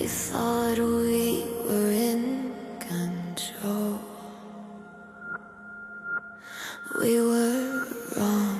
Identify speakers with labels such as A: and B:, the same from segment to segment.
A: We thought we were in control. We were wrong.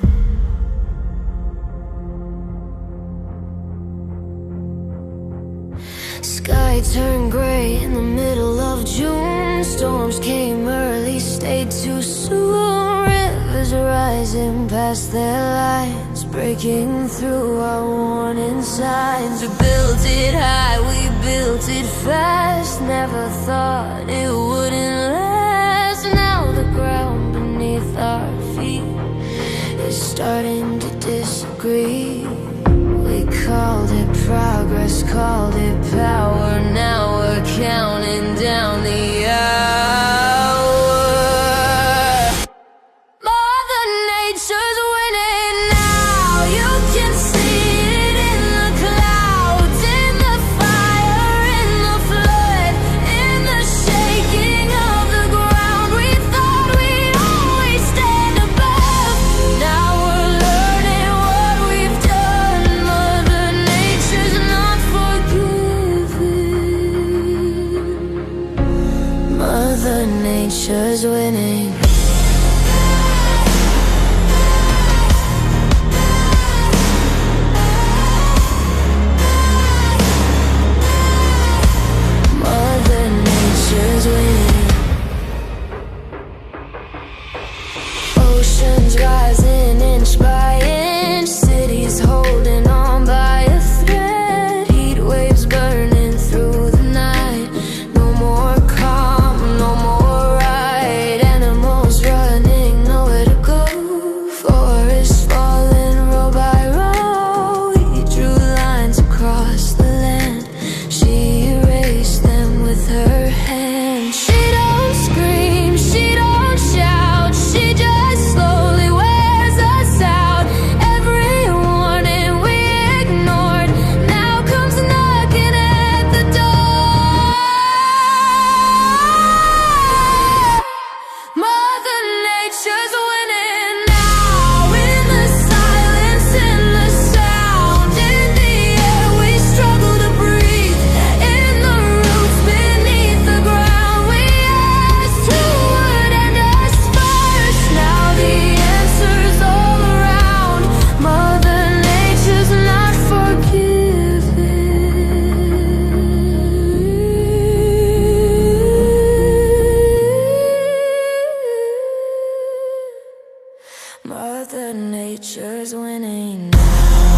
A: Sky turned gray in the middle of June. Storms came early, stayed too soon. Rivers rising past their lines, breaking through our warning signs. We built it high, we built it fast. Never thought it wouldn't last. Now the ground beneath our feet is starting to disagree. We called it progress, called it power. Now we're counting down the hour. Mother Nature's winning now. You can see it in the clouds, in the fire, in the flood, in the shaking of the ground. We thought we'd always stand above. Now we're learning what we've done. Mother Nature's not forgiving. Mother Nature's winning. Mother Nature's winning. Oceans rising inch by inch, cities holding on by a thread. Heat waves burning through the night. No more calm, no more right. Animals running, nowhere to go. Forests falling row by row. He drew lines across the land. She erased them with her hand. She don't scream, she don't shout. She just slowly wears us out. Every warning we ignored now comes knocking at the door. Mother Nature's winning now. In the silence, in the sound, in the air we struggle to breathe. In the roots beneath the ground, we asked who would end us first. Now the answer's all around. Mother Nature's not forgiving. Mother Nature's winning now.